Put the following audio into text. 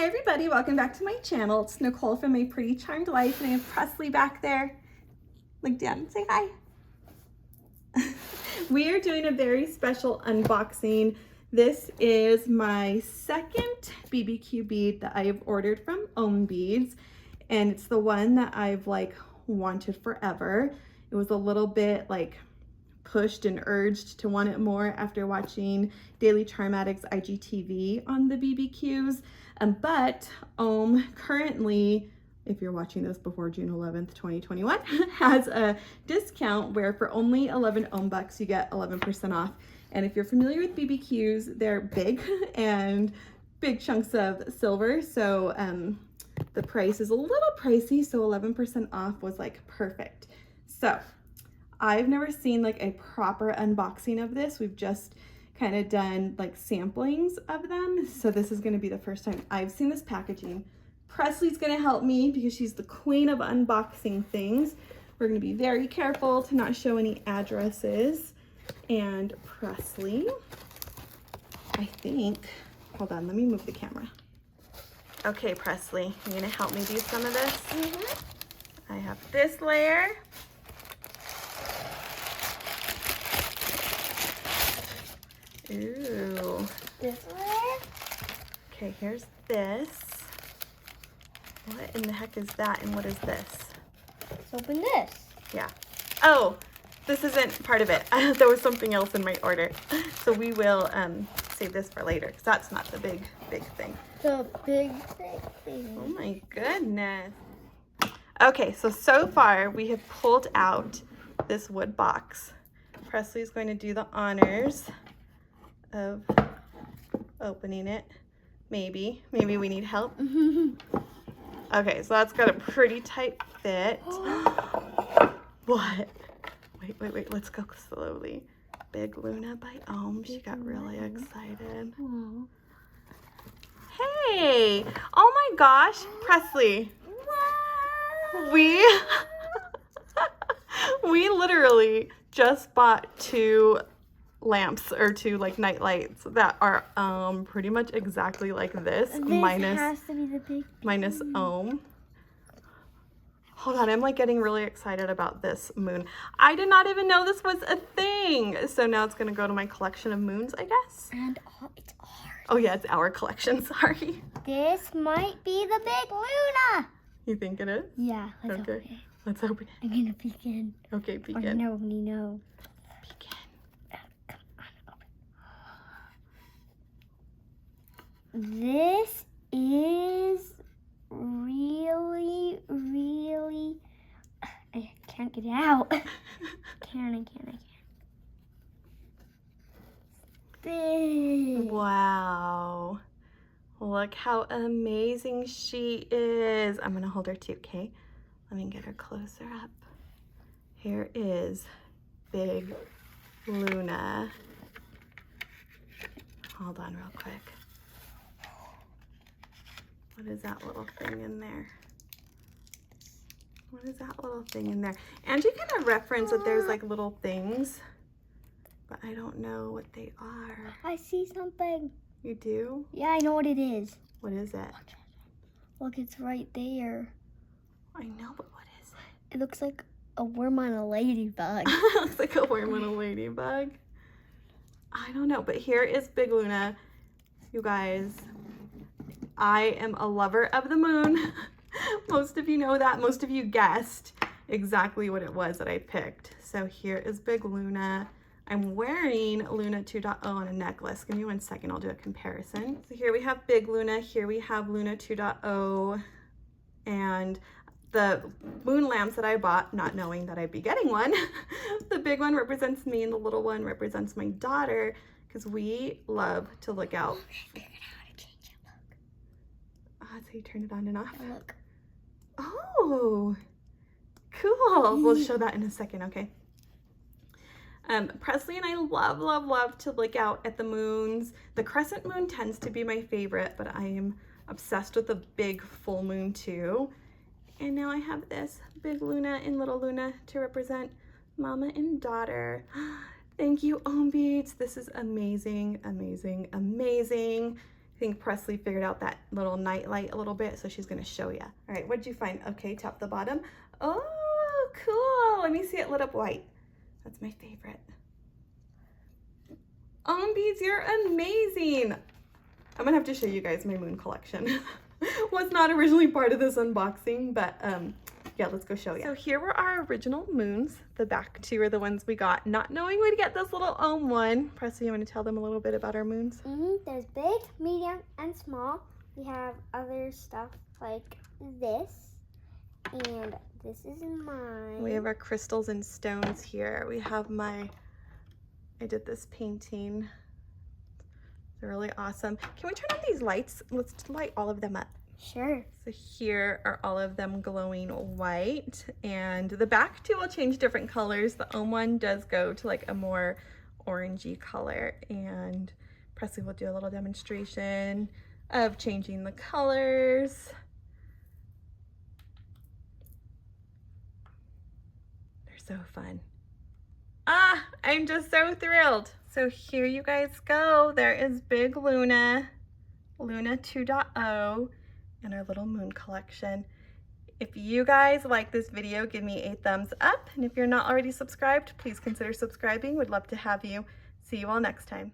Hi everybody, welcome back to my channel. It's Nicole from My Pretty Charmed Life, and I have Presley back there. Look down, say hi. We are doing a very special unboxing. This is my second BBQ bead that I have ordered from OHM Beads, and it's the one that I've wanted forever. It was a little bit pushed and urged to want it more after watching Daily Charm Addicts IGTV on the BBQs. But OHM currently, if you're watching this before June 11th, 2021, has a discount where for only 11 OHM bucks, you get 11% off. And if you're familiar with BBQs, they're big and big chunks of silver. So the price is a little pricey. So 11% off was perfect. So I've never seen a proper unboxing of this. We've just kind of done samplings of them. So this is going to be the first time I've seen this packaging. Presley's going to help me because she's the queen of unboxing things. We're going to be very careful to not show any addresses. And Presley, I think, hold on, let me move the camera. Okay, Presley, you're going to help me do some of this? Mm-hmm. I have this layer. Ooh. This layer? Okay, here's this. What in the heck is that, and what is this? Let's open this. Yeah. Oh, this isn't part of it. There was something else in my order. So we will save this for later, because that's not the big thing. The big thing. Oh my goodness. Okay, so far we have pulled out this wood box. Presley's going to do the honors of opening it. Maybe we need help. Okay, so that's got a pretty tight fit. What? Wait, let's go slowly. Big Luna by OHM. She got really excited. Hey! Oh my gosh, Presley. We literally just bought two lamps, or two night lights that are pretty much exactly like this Has to be the big minus OHM. Hold on, I'm getting really excited about this moon. I did not even know this was a thing. So now it's gonna go to my collection of moons, I guess. And it's ours. Oh yeah, it's our collection, sorry. This might be the big Luna. You think it is? Yeah, let's open it. Let's open it. I'm gonna peek in. Okay, peek Or in. no, we know. Peek in. Come on, open. This is really, I can't get it out. I can't. Big. Wow. Look how amazing she is. I'm gonna hold her too, okay? Let me get her closer up. Here is Big Luna. Hold on real quick. What is that little thing in there? What is that little thing in there? Angie kind of referenced that there's little things, but I don't know what they are. I see something. You do? Yeah, I know what it is. What is it? Look, it's right there. I know, but what is it? It looks like a worm on a ladybug. Looks like a worm on a ladybug. I don't know, but here is Big Luna. You guys, I am a lover of the moon. Most of you know that. Most of you guessed exactly what it was that I picked. So here is Big Luna. I'm wearing Luna 2.0 on a necklace. Give me 1 second, I'll do a comparison. So here we have Big Luna, here we have Luna 2.0, and the moon lamps that I bought, not knowing that I'd be getting one. The big one represents me and the little one represents my daughter, because we love to look out. I figured out how to change it. Look. So you turn it on and off? Look. Oh, cool. We'll show that in a second, okay? Presley and I love to look out at the moons. The crescent moon tends to be my favorite, but I am obsessed with the big full moon too. And now I have this Big Luna and Little Luna to represent mama and daughter. Thank you, OHM Beads. This is amazing. I think Presley figured out that little night light a little bit, so she's gonna show you. All right, what'd you find? Okay, tap the bottom. Oh, cool. Let me see it lit up white. That's my favorite. Beads, you're amazing. I'm gonna have to show you guys my moon collection. Was not originally part of this unboxing, but yeah, let's go show you. So here were our original moons. The back two are the ones we got, not knowing we'd get this little one. Presley, you want to tell them a little bit about our moons? There's big, medium, and small. We have other stuff like this, and this is mine. We have our crystals and stones here. We have I did this painting. They're really awesome. Can we turn on these lights? Let's light all of them up. Sure. So here are all of them glowing white, and the back two will change different colors. The one does go to like a more orangey color, and Presley will do a little demonstration of changing the colors. They're so fun. I'm just so thrilled. So here you guys go. There is Big Luna, Luna 2.0, and our little moon collection. If you guys like this video, give me a thumbs up. And if you're not already subscribed, please consider subscribing. Would love to have you. See you all next time.